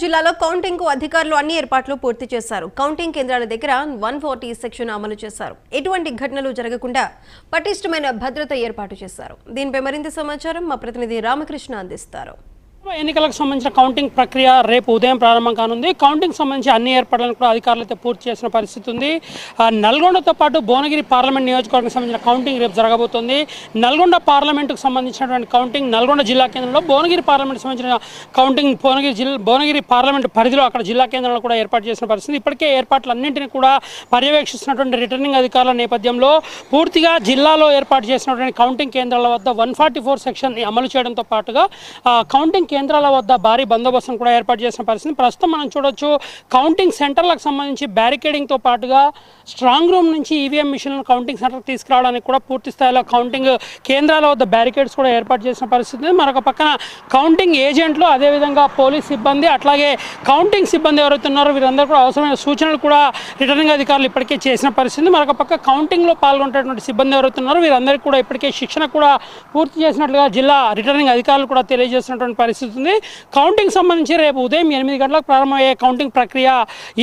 జిల్లాలో కౌంటింగ్ కు అధికారులు అన్ని ఏర్పాట్లు పూర్తి చేశారు. కౌంటింగ్ కేంద్రాల దగ్గర 140 సెక్షన్ అమలు చేశారు. ఎటువంటి ఘటనలు జరగకుండా పటిష్టమైన భద్రత ఏర్పాటు చేశారు. దీనిపై మరింత సమాచారం మా ప్రతినిధి రామకృష్ణ అందిస్తారు. ఎన్నికలకు సంబంధించిన కౌంటింగ్ ప్రక్రియ రేపు ఉదయం ప్రారంభం కానుంది. కౌంటింగ్ సంబంధించి అన్ని ఏర్పాట్లను కూడా అధికారులు అయితే పూర్తి చేసిన పరిస్థితి ఉంది. నల్గొండతో పాటు భువనగిరి పార్లమెంట్ నియోజకవర్గానికి సంబంధించిన కౌంటింగ్ రేపు జరగబోతోంది. నల్గొండ పార్లమెంటుకు సంబంధించినటువంటి కౌంటింగ్ నల్గొండ జిల్లా కేంద్రంలో, భువనగిరి పార్లమెంట్కి సంబంధించిన కౌంటింగ్ భువనగిరి పార్లమెంట్ పరిధిలో అక్కడ జిల్లా కేంద్రంలో కూడా ఏర్పాటు చేసిన పరిస్థితి. ఇప్పటికే ఏర్పాట్లన్నింటినీ కూడా పర్యవేక్షిస్తున్నటువంటి రిటర్నింగ్ అధికారుల నేపథ్యంలో పూర్తిగా జిల్లాలో ఏర్పాటు చేసినటువంటి కౌంటింగ్ కేంద్రాల వద్ద 144 సెక్షన్ అమలు చేయడంతో పాటుగా కౌంటింగ్ కేంద్రాల వద్ద భారీ బందోబస్తును కూడా ఏర్పాటు చేసిన పరిస్థితి. ప్రస్తుతం మనం చూడొచ్చు, కౌంటింగ్ సెంటర్లకు సంబంధించి బ్యారికేడింగ్తో పాటుగా స్ట్రాంగ్ రూమ్ నుంచి ఈవీఎం మిషన్లను కౌంటింగ్ సెంటర్కి తీసుకురావడానికి కూడా పూర్తి స్థాయిలో కౌంటింగ్ కేంద్రాల వద్ద బ్యారికేడ్స్ కూడా ఏర్పాటు చేసిన పరిస్థితి. మరొక పక్కన కౌంటింగ్ ఏజెంట్లు, అదేవిధంగా పోలీస్ సిబ్బంది, అట్లాగే కౌంటింగ్ సిబ్బంది ఎవరైతే ఉన్నారో వీరందరూ కూడా అవసరమైన సూచనలు కూడా రిటర్నింగ్ అధికారులు ఇప్పటికే చేసిన పరిస్థితి. మరొక పక్క కౌంటింగ్లో పాల్గొనేటువంటి సిబ్బంది ఎవరైతే ఉన్నారో వీరందరికీ కూడా ఇప్పటికే శిక్షణ కూడా పూర్తి చేసినట్లుగా జిల్లా రిటర్నింగ్ అధికారులు కూడా తెలియజేస్తున్నటువంటి పరిస్థితి ఉంది. కౌంటింగ్ సంబంధించి రేపు ఉదయం 8 గంటలకు ప్రారంభమయ్యే కౌంటింగ్ ప్రక్రియ,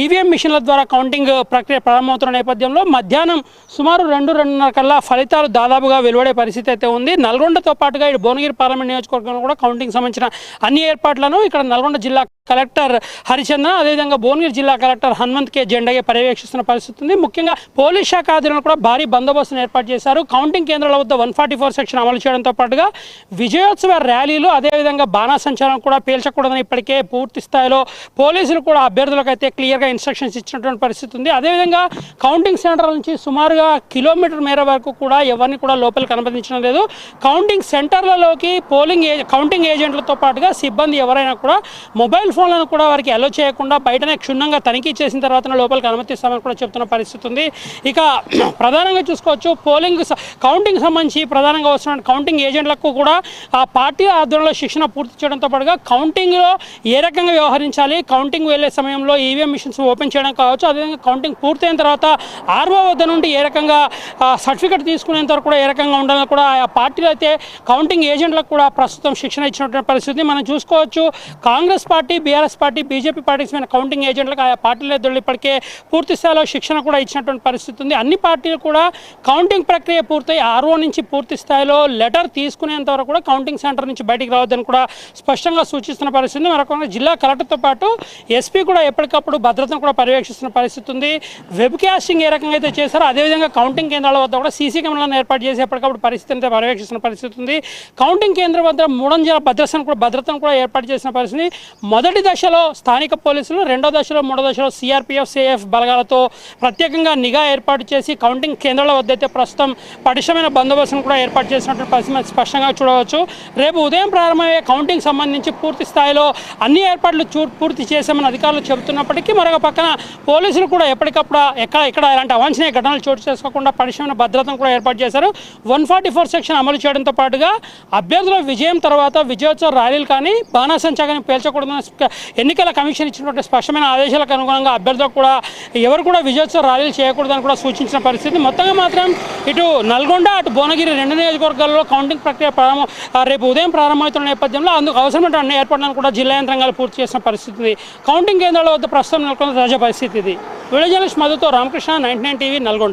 ఈవీఎం మిషన్ల ద్వారా కౌంటింగ్ ప్రక్రియ ప్రారంభమవుతున్న నేపథ్యంలో మధ్యాహ్నం సుమారు 2-2:30 కల్లా ఫలితాలు దాదాపుగా వెలువడే పరిస్థితి అయితే ఉంది. నల్గొండతో పాటుగా ఇటు భువనగిరి పార్లమెంట్ నియోజకవర్గంలో కూడా కౌంటింగ్ సంబంధించిన అన్ని ఏర్పాట్లను ఇక్కడ నల్గొండ జిల్లా కలెక్టర్ హరిచంద్ర, అదేవిధంగా భువనగిరి జిల్లా కలెక్టర్ హనుమంత్ కే జెండాగే పర్యవేక్షిస్తున్న పరిస్థితి ఉంది. ముఖ్యంగా పోలీస్ శాఖ అధికారులు కూడా భారీ బందోబస్తును ఏర్పాటు చేశారు. కౌంటింగ్ కేంద్రాల వద్ద 144 సెక్షన్ అమలు చేయడంతో పాటుగా విజయోత్సవ ర్యాలీలు, అదేవిధంగా బాణాసంచారం కూడా పేల్చకూడదని ఇప్పటికే పూర్తి స్థాయిలో పోలీసులు కూడా అభ్యర్థులకు అయితే క్లియర్గా ఇన్స్ట్రక్షన్స్ ఇచ్చినటువంటి పరిస్థితి ఉంది. అదేవిధంగా కౌంటింగ్ సెంటర్ నుంచి సుమారుగా కిలోమీటర్ మేర వరకు కూడా ఎవరిని కూడా లోపలికి అనుమతించడం లేదు. కౌంటింగ్ సెంటర్లలోకి కౌంటింగ్ ఏజెంట్లతో పాటుగా సిబ్బంది ఎవరైనా కూడా మొబైల్ ఫోన్లను కూడా వారికి అలో చేయకుండా బయటనే క్షుణ్ణంగా తనిఖీ చేసిన తర్వాత లోపలికి అనుమతిస్తామని కూడా చెప్తున్న పరిస్థితి ఉంది. ఇక ప్రధానంగా చూసుకోవచ్చు, కౌంటింగ్ సంబంధించి ప్రధానంగా వస్తున్న కౌంటింగ్ ఏజెంట్లకు కూడా ఆ పార్టీ ఆధ్వర్యంలో శిక్షణ పూర్తి చేయడంతో పాటుగా కౌంటింగ్లో ఏ రకంగా వ్యవహరించాలి, కౌంటింగ్ వెళ్ళే సమయంలో ఈవీఎం మిషన్స్ ఓపెన్ చేయడం కావచ్చు, అదేవిధంగా కౌంటింగ్ పూర్తయిన తర్వాత ఆర్ఓ వద్ద నుండి ఏ రకంగా సర్టిఫికెట్ తీసుకునేంత వరకు కూడా ఏ రకంగా ఉండాలని కూడా ఆ పార్టీలో అయితే కౌంటింగ్ ఏజెంట్లకు కూడా ప్రస్తుతం శిక్షణ ఇచ్చినటువంటి పరిస్థితి మనం చూసుకోవచ్చు. Congress party, BRS party, BJP పార్టీకి సంబంధించిన కౌంటింగ్ ఏజెంట్లకు ఆయా పార్టీల ఇద్దరు ఇప్పటికే పూర్తి స్థాయిలో శిక్షణ కూడా ఇచ్చినటువంటి పరిస్థితి ఉంది. అన్ని పార్టీలు కూడా కౌంటింగ్ ప్రక్రియ పూర్తయి ఆర్ఓ నుంచి పూర్తి స్థాయిలో లెటర్ తీసుకునేంత వరకు కూడా కౌంటింగ్ సెంటర్ నుంచి బయటికి రావద్దని కూడా స్పష్టంగా సూచిస్తున్న పరిస్థితి. మరొక జిల్లా కలెక్టర్తో పాటు ఎస్పీ కూడా ఎప్పటికప్పుడు భద్రతను కూడా పర్యవేక్షిస్తున్న పరిస్థితి ఉంది. వెబ్ కాస్టింగ్ ఏ రకంగా అయితే చేశారో అదేవిధంగా కౌంటింగ్ కేంద్రాల వద్ద కూడా సీసీ కెమెరాలను ఏర్పాటు చేసి ఎప్పటికప్పుడు పరిస్థితిని అయితే పర్యవేక్షిస్తున్న పరిస్థితి ఉంది. కౌంటింగ్ కేంద్రం వద్ద మూడంజల భద్రతను కూడా ఏర్పాటు చేసిన పరిస్థితి. మొదటి దశలో స్థానిక పోలీసులు, రెండో దశలో, మూడో దశలో సిఆర్పీఎఫ్, సిఐఎఫ్ బలగాలతో ప్రత్యేకంగా నిఘా ఏర్పాటు చేసి కౌంటింగ్ కేంద్రాల వద్ద అయితే ప్రస్తుతం పటిష్టమైన బందోబస్తును కూడా ఏర్పాటు చేసినటువంటి పరిస్థితి స్పష్టంగా చూడవచ్చు. రేపు ఉదయం ప్రారంభమయ్యే కౌంటింగ్ సంబంధించి పూర్తి స్థాయిలో అన్ని ఏర్పాట్లు పూర్తి చేశామని అధికారులు చెబుతున్నప్పటికీ మరొక పక్కన పోలీసులు కూడా ఎప్పటికప్పుడు ఇక్కడ ఇలాంటి అవాంఛనీయ ఘటనలు చోటు చేసుకోకుండా పటిష్టమైన భద్రతను కూడా ఏర్పాటు చేశారు. 144 సెక్షన్ అమలు చేయడంతో పాటుగా అభ్యర్థుల విజయం తర్వాత విజయోత్సవ ర్యాలీలు కానీ బాణాసంచా కానీ పేల్చకూడదని ఎన్నికల కమిషన్ ఇచ్చినటువంటి స్పష్టమైన ఆదేశాలకు అనుగుణంగా అభ్యర్థులకు కూడా ఎవరు కూడా విజయోత్సవ ర్యాలీలు చేయకూడదని కూడా సూచించిన పరిస్థితి. మొత్తంగా మాత్రం ఇటు నల్గొండ, అటు భువనగిరి రెండు నియోజకవర్గాల్లో కౌంటింగ్ ప్రక్రియ రేపు ఉదయం ప్రారంభమవుతున్న నేపథ్యంలో అందుకు అవసరమైన అన్ని ఏర్పాట్లను కూడా జిల్లా యంత్రాంగాలు పూర్తి చేసిన పరిస్థితి. కౌంటింగ్ కేంద్రాల వద్ద ప్రస్తుతం నెలకొన్న తాజా పరిస్థితి ఇది. వీడియో జర్నలిస్ట్ మధుతో రామకృష్ణ, 99 టీవీ, నల్గొండ.